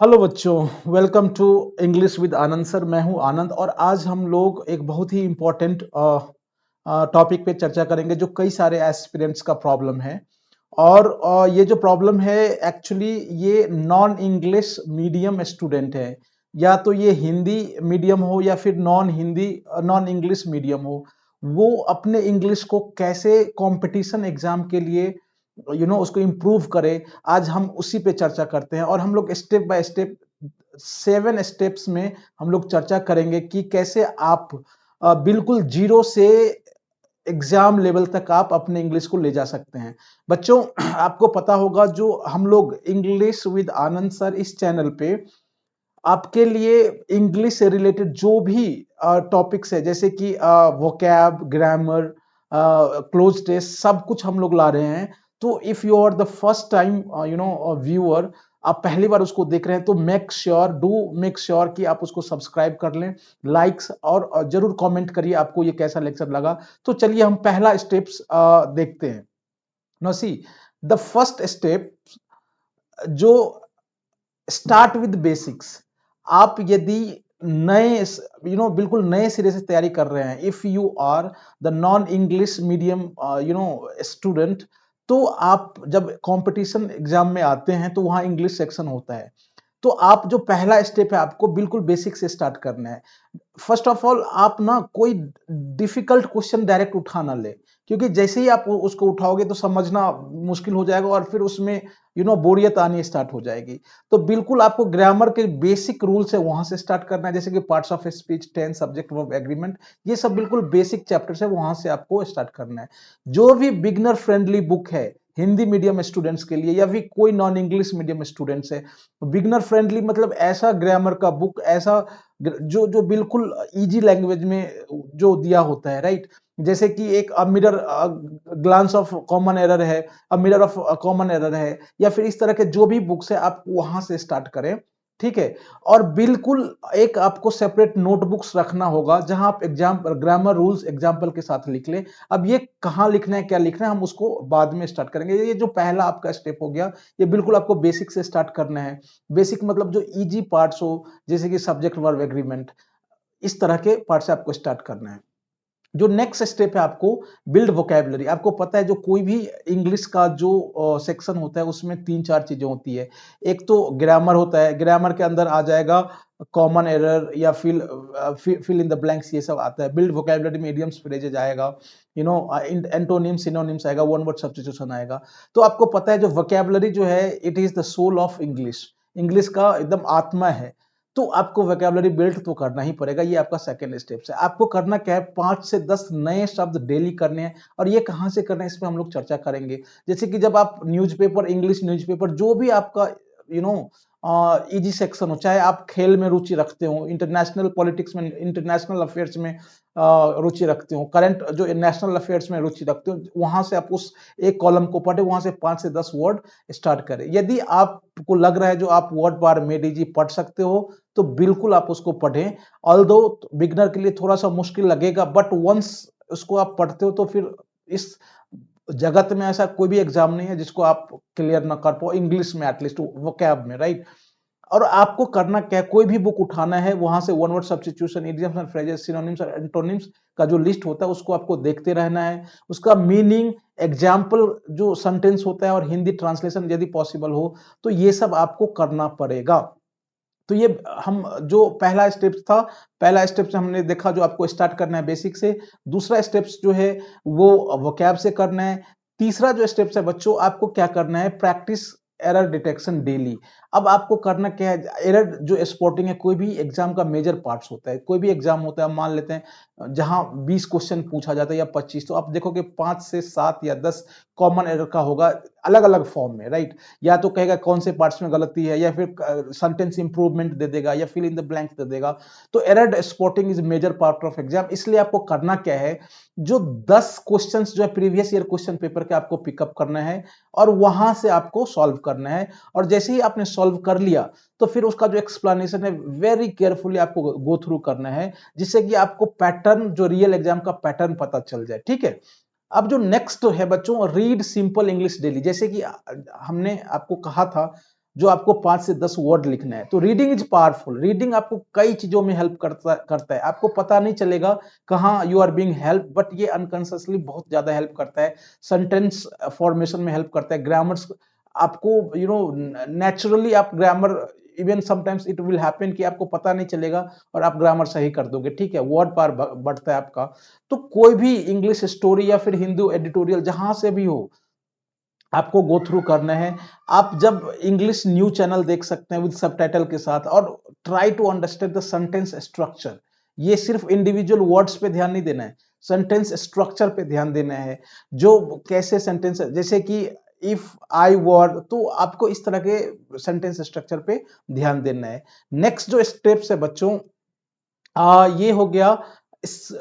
Hello बच्चों, welcome to English with Anand sir. मैं हूं आनंद और आज हम लोग एक बहुत ही इम्पोर्टेंट टॉपिक पे चर्चा करेंगे जो कई सारे एस्पिरेंट्स का प्रॉब्लम है। और ये जो प्रॉब्लम है एक्चुअली ये नॉन इंग्लिश मीडियम स्टूडेंट है, या तो ये हिंदी मीडियम हो या फिर नॉन इंग्लिश मीडियम हो, वो अपने इंग्लिश को कैसे कंपटीशन एग्जाम के लिए उसको इम्प्रूव करे। आज हम उसी पे चर्चा करते हैं और हम लोग स्टेप बाय स्टेप 7 स्टेप्स में हम लोग चर्चा करेंगे कि कैसे आप बिल्कुल जीरो से एग्जाम लेवल तक आप अपने इंग्लिश को ले जा सकते हैं। बच्चों, आपको पता होगा जो हम लोग इंग्लिश विद आनंद सर इस चैनल पे आपके लिए इंग्लिश से रिलेटेड जो भी टॉपिक्स है, जैसे कि वोकैब, ग्रामर, क्लोज टेस्ट, सब कुछ हम लोग ला रहे हैं। तो if you are the first time viewer, आप पहली बार उसको देख रहे हैं, तो मेक श्योर कि आप उसको सब्सक्राइब कर लें, लाइक्स और जरूर कमेंट करिए आपको ये कैसा लेक्चर लगा। तो चलिए हम पहला स्टेप्स देखते हैं। Now see the first step, जो स्टार्ट विद बेसिक्स। आप यदि नए बिल्कुल नए सिरे से तैयारी कर रहे हैं, if you are the non English medium student, तो आप जब कंपटीशन एग्जाम में आते हैं तो वहां इंग्लिश सेक्शन होता है। तो आप जो पहला स्टेप है, आपको बिल्कुल बेसिक से स्टार्ट करना है। फर्स्ट ऑफ ऑल, आप ना कोई डिफिकल्ट क्वेश्चन डायरेक्ट उठा ना ले, क्योंकि जैसे ही आप उसको उठाओगे तो समझना मुश्किल हो जाएगा और फिर उसमें बोरियत आनी स्टार्ट हो जाएगी। तो बिल्कुल आपको ग्रामर के बेसिक रूल्स है वहां से स्टार्ट करना है, जैसे कि parts of speech, tense, subject, verb, agreement, ये सब बिल्कुल बेसिक चैप्टर्स है, वहां से आपको स्टार्ट करना है। जो भी बिगनर फ्रेंडली बुक है हिंदी मीडियम स्टूडेंट्स के लिए, या फिर कोई नॉन इंग्लिश मीडियम स्टूडेंट्स है, बिगनर फ्रेंडली मतलब ऐसा ग्रामर का बुक, ऐसा जो जो बिल्कुल इजी लैंग्वेज में जो दिया होता है, राइट। जैसे कि एक mirror glance of common error है, मिरर ऑफ कॉमन एरर है, या फिर इस तरह के जो भी बुक्स है आप वहां से स्टार्ट करें, ठीक है। और बिल्कुल एक आपको सेपरेट नोटबुक्स रखना होगा जहां आप एग्जाम ग्रामर रूल्स एग्जाम्पल के साथ लिख ले। अब ये कहाँ लिखना है, क्या लिखना है, हम उसको बाद में स्टार्ट करेंगे। ये जो पहला आपका स्टेप हो गया, ये बिल्कुल आपको बेसिक से स्टार्ट करना है। बेसिक मतलब जो इजी पार्ट्स हो, जैसे कि सब्जेक्ट, वर्ब, एग्रीमेंट, इस तरह के पार्ट से आपको स्टार्ट करना है। जो नेक्स्ट स्टेप है, आपको बिल्ड वोकैबुलरी। आपको पता है जो कोई भी इंग्लिश का जो सेक्शन होता है उसमें तीन चार चीजें होती है। एक तो ग्रामर होता है, ग्रामर के अंदर आ जाएगा कॉमन एरर या फिल इन द ब्लैंक्स, ये सब आता है। बिल्ड वोकैबुलरी में इडियम्स, फ्रेजेज आएगा, एंटोनिम्स, सिनोनिम्स आएगा, वन वर्ड सब्स्टिट्यूशन आएगा। तो आपको पता है जो वोकैबुलरी जो है, it is the soul of English, English का एकदम आत्मा है। तो आपको वोकैबुलरी बिल्ड तो करना ही पड़ेगा। ये आपका सेकंड स्टेप है। आपको करना क्या है, 5 से 10 नए शब्द डेली करने हैं। और ये कहां से करना है, इसमें हम लोग चर्चा करेंगे। जैसे कि जब आप न्यूज़पेपर, इंग्लिश न्यूज़पेपर, जो भी आपका यू नो इजी सेक्शन हो, चाहे आप खेल में रुचि रखते हो, इंटरनेशनल पॉलिटिक्स में, इंटरनेशनल अफेयर्स में रुचि रखते हो, करंट जो नेशनल अफेयर्स में रुचि रखते हो, वहां से आप उस एक कॉलम को पढ़े, वहां से 5 से 10 वर्ड स्टार्ट करें। यदि आपको लग रहा है जो आप वर्ड बार मेडी पढ़ सकते हो, तो बिल्कुल आप उसको पढ़ें। ऑल्दो बिगनर के लिए थोड़ा सा मुश्किल लगेगा, बट वंस उसको आप पढ़ते हो तो फिर इस जगत में ऐसा कोई भी एग्जाम नहीं है जिसको आप क्लियर ना कर पाओ, इंग्लिश में एटलीस्ट, वोकैब में, राइट। और आपको करना क्या है, कोई भी बुक उठाना है, वहां से one word substitution, idioms and phrases, synonyms और एंटोनिम्स का जो लिस्ट होता है उसको आपको देखते रहना है। उसका मीनिंग, एग्जाम्पल जो सेंटेंस होता है, और हिंदी ट्रांसलेशन यदि पॉसिबल हो, तो ये सब आपको करना पड़ेगा। तो ये हम जो पहला स्टेप था, पहला स्टेप से हमने देखा जो आपको स्टार्ट करना है बेसिक से। दूसरा स्टेप्स जो है वो वोकैब से करना है। तीसरा जो स्टेप्स है बच्चों, आपको क्या करना है, प्रैक्टिस एरर डिटेक्शन डेली। अब आपको करना क्या है, एरर जो स्पॉटिंग है, कोई भी एग्जाम का मेजर पार्ट्स होता है। कोई भी एग्जाम होता है, मान लेते हैं जहां 20 क्वेश्चन पूछा जाता है या 25, तो आप देखोगे 5 से 7 या 10 कॉमन एरर का होगा, अलग अलग फॉर्म में, राइट। या तो कहेगा कौन से पार्ट्स में गलती है, या फिर सेंटेंस इंप्रूवमेंट दे देगा, या फिल इन द ब्लैंक्स दे देगा। तो error spotting is major part of exam. इसलिए आपको करना क्या है, जो 10 क्वेश्चंस जो है प्रीवियस ईयर क्वेश्चन पेपर के, आपको पिकअप करना है और वहां से आपको सॉल्व करना है। और जैसे ही आपने सॉल्व कर लिया, तो फिर उसका जो एक्सप्लेनेशन है वेरी केयरफुली आपको गो थ्रू करना है, जिससे कि आपको पैटर्न, जो रियल एग्जाम का पैटर्न पता चल जाए, ठीक है। अब जो नेक्स्ट है बच्चों, रीड सिंपल इंग्लिश डेली। जैसे कि हमने आपको कहा था जो आपको 5 से 10 वर्ड लिखना है। तो रीडिंग इज पावरफुल, रीडिंग आपको कई चीजों में हेल्प करता है, आपको पता नहीं चलेगा कहाँ you are being help, but ये अनकॉन्शियसली बहुत ज्यादा हेल्प करता है। सेंटेंस फॉर्मेशन में हेल्प करता है, ग्रामर्स आपको नेचुरली आप grammar, even sometimes it will happen कि आपको पता नहीं चलेगा और आप ग्रामर सही कर दोगे, ठीक है, वर्ड पार बढ़ता है आपका। तो कोई भी इंग्लिश स्टोरी या फिर हिंदी एडिटोरियल जहां से भी हो, आपको गो थ्रू करना है। आप जब इंग्लिश न्यूज चैनल देख सकते हैं विद सबटाइटल के साथ, और try to understand the sentence structure. ये सिर्फ इंडिविजुअल वर्ड्स पे ध्यान नहीं देना है, सेंटेंस स्ट्रक्चर पे ध्यान देना है। जो कैसे सेंटेंस, जैसे कि इफ आई वर, तो आपको इस तरह के सेंटेंस स्ट्रक्चर पे ध्यान देना है। नेक्स्ट जो स्टेप्स है बच्चों, ये हो गया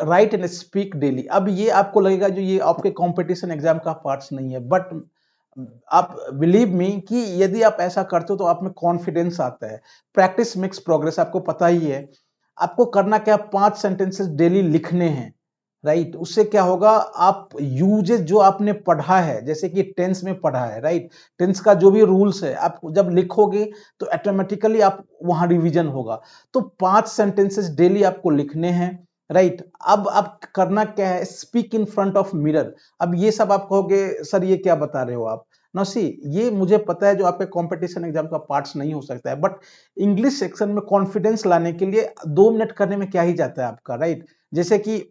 राइट एंड स्पीक डेली। अब ये आपको लगेगा जो ये आपके कंपटीशन एग्जाम का पार्ट्स नहीं है, बट आप बिलीव मी कि यदि आप ऐसा करते हो तो आप में कॉन्फिडेंस आता है। प्रैक्टिस मेक्स प्रोग्रेस, आपको पता ही है। आपको करना क्या, 5 सेंटेंसेस डेली लिखने हैं, राइट। उससे क्या होगा, आप यूजेस जो आपने पढ़ा है, जैसे कि टेंस में पढ़ा है, राइट, टेंस का जो भी रूल्स है आप जब लिखोगे तो ऑटोमेटिकली आप वहां रिवीजन होगा। तो 5 सेंटेंसेस डेली आपको लिखने हैं, राइट। अब आप करना क्या है, speak in front of mirror. अब ये सब आप कहोगे सर ये क्या बता रहे हो आप, ना सी, ये मुझे पता है जो आपके कंपटीशन एग्जाम का पार्ट्स नहीं हो सकता है, बट इंग्लिश सेक्शन में कॉन्फिडेंस लाने के लिए 2 मिनट करने में क्या ही जाता है आपका, राइट। जैसे कि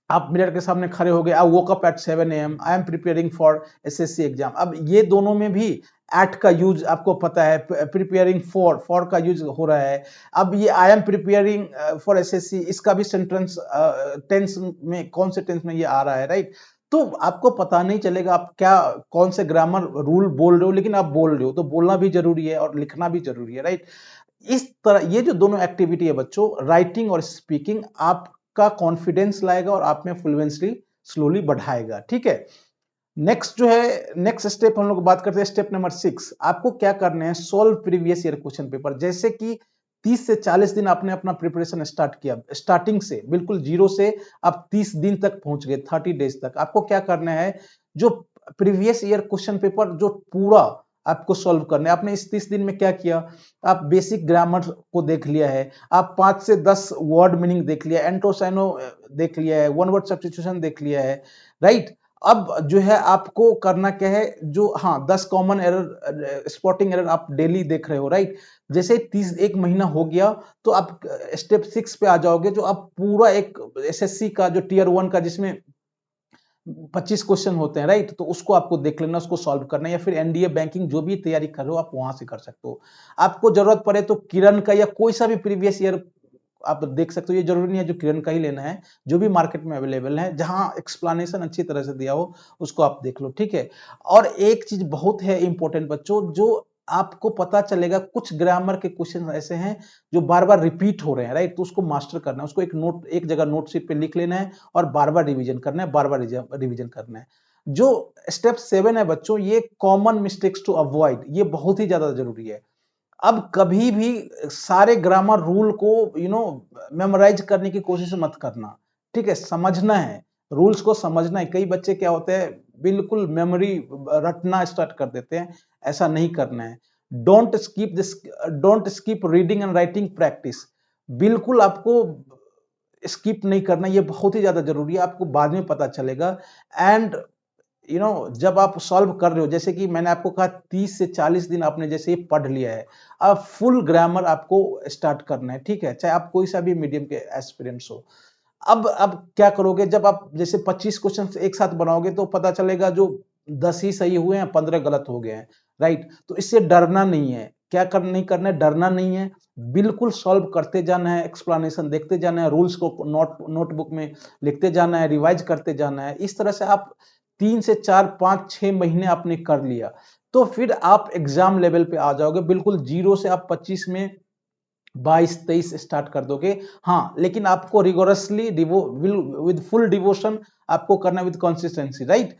आप मिरर के सामने खड़े हो गए, I woke up at 7 AM, I am preparing for SSC exam. अब ये दोनों में भी एट का यूज आपको पता है, प्रिपेयरिंग फॉर का यूज हो रहा है। अब ये आई एम प्रिपेयरिंग फॉर एसएससी, इसका भी सेंटेंस टेंस में, कौन से टेंस में ये आ रहा है, राइट। तो आपको पता नहीं चलेगा आप क्या कौन से ग्रामर रूल बोल रहे हो, लेकिन आप बोल रहे हो, तो बोलना भी जरूरी है और लिखना भी जरूरी है, राइट। इस तरह ये जो दोनों एक्टिविटी है बच्चों, राइटिंग और स्पीकिंग, आपका कॉन्फिडेंस लाएगा और आप में फ्लुएंसी स्लोली बढ़ाएगा, ठीक है। नेक्स्ट जो है, नेक्स्ट स्टेप हम लोग बात करते हैं, स्टेप नंबर 6। आपको क्या करना है, solve previous year question paper. जैसे कि 30 से 40 दिन आपने अपना प्रिपरेशन स्टार्ट किया, स्टार्टिंग से बिल्कुल जीरो से आप 30 दिन तक पहुंच गए, 30 डेज तक। आपको क्या करना है, जो प्रीवियस ईयर क्वेश्चन पेपर जो पूरा आपको सॉल्व करना है। आपने इस 30 दिन में क्या किया, आप बेसिक ग्रामर को देख लिया है, आप 5 से 10 वर्ड मीनिंग देख लिया, एंटोसाइनो देख लिया है, वन वर्ड सब्स्टिट्यूशन देख लिया है, राइट। अब जो है आपको करना क्या है, जो हाँ 10 कॉमन एरर, स्पॉटिंग एरर आप डेली देख रहे हो, राइट। जैसे 30 एक महीना हो गया तो आप स्टेप 6 पे आ जाओगे, जो आप पूरा एक एसएससी का जो टीयर 1 का जिसमें 25 क्वेश्चन होते हैं, राइट, तो उसको आपको देख लेना, उसको सॉल्व करना है। या फिर एनडीए बैंकिंग जो भी तैयारी कर रहे हो आप वहां से कर सकते हो। आपको जरूरत पड़े तो किरण का या कोई सा भी प्रीवियस ईयर आप देख सकते हो। ये जरूरी नहीं है जो किरण का ही लेना है, जो भी मार्केट में अवेलेबल है, जहां एक्सप्लेनेशन अच्छी तरह से दिया हो उसको आप देख लो, ठीक है। और एक चीज बहुत है इंपॉर्टेंट बच्चों, जो आपको पता चलेगा कुछ ग्रामर के क्वेश्चन ऐसे हैं जो बार बार रिपीट हो रहे हैं, राइट, तो उसको मास्टर करना है, उसको एक नोट, एक जगह नोट शीट पे लिख लेना है और बार बार रिवीजन करना है, बार बार रिवीजन करना है। जो स्टेप 7 है बच्चों, ये कॉमन मिस्टेक्स टू अवॉइड, ये बहुत ही ज्यादा जरूरी है। अब कभी भी सारे ग्रामर रूल को मेमोराइज करने की कोशिश मत करना, ठीक है, समझना है, रूल्स को समझना है। कई बच्चे क्या होते हैं, बिल्कुल मेमोरी रटना स्टार्ट कर देते हैं, ऐसा नहीं करना है। Don't skip reading and writing practice, बिल्कुल आपको स्किप नहीं करना, ये बहुत ही ज्यादा जरूरी है, आपको बाद में पता चलेगा। एंड जब आप सॉल्व कर रहे हो, जैसे कि मैंने आपको कहा 30 से 40 दिन आपने जैसे ही पढ़ लिया है, अब फुल ग्रामर आपको स्टार्ट करना है, ठीक है, चाहे आप कोई सा भी मीडियम के एस्पिरेंट्स हो। अब क्या करोगे, जब आप जैसे 25 क्वेश्चन एक साथ बनाओगे तो पता चलेगा जो 10 ही सही हुए हैं, 15 गलत हो गए हैं, राइट। तो इससे डरना नहीं है, क्या कर नहीं करना है, डरना नहीं है, बिल्कुल सॉल्व करते जाना है, एक्सप्लेनेशन देखते जाना है, रूल्स को नोटबुक में लिखते जाना है, रिवाइज करते जाना है। इस तरह से आप 3 से 4 5 6 महीने आपने कर लिया, तो फिर आप एग्जाम लेवल पे आ जाओगे, बिल्कुल जीरो से आप 25 में 22-23 स्टार्ट कर दोगे। हाँ, लेकिन आपको रिगोरसली विद फुल डिवोशन आपको करना, विद कंसिस्टेंसी, राइट।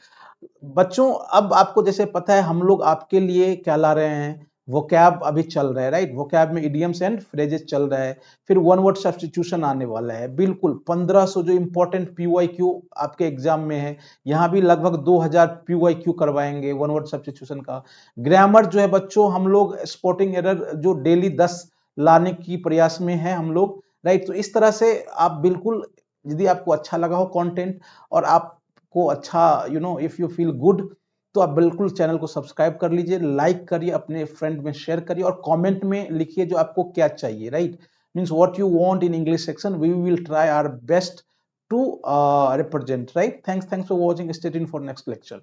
बच्चों अब आपको जैसे पता है हम लोग आपके लिए क्या ला रहे हैं, वोकैब अभी चल रहा है, राइट। वोकैब में इडियम्स एंड फ्रेजेस चल रहा है। फिर वन वर्ड सब्स्टिट्यूशन आने वाला है, बिल्कुल 1500 जो इंपॉर्टेंट पीवाईक्यू आपके एग्जाम में है, यहाँ भी लगभग 2000 पीवाईक्यू करवाएंगे वन वर्ड सब्स्टिट्यूशन का। ग्रामर जो है बच्चों, हम लोग स्पॉटिंग एरर जो डेली 10 लाने की प्रयास में है हम लोग, राइट। तो इस तरह से आप बिल्कुल, यदि आपको अच्छा लगा हो कंटेंट और आपको अच्छा इफ यू फील गुड, तो आप बिल्कुल चैनल को सब्सक्राइब कर लीजिए, लाइक करिए, अपने फ्रेंड में शेयर करिए और कमेंट में लिखिए जो आपको क्या चाहिए, right. Means what you want in English section, we will try our best to represent, right. Thanks for watching, stay tuned for next lecture.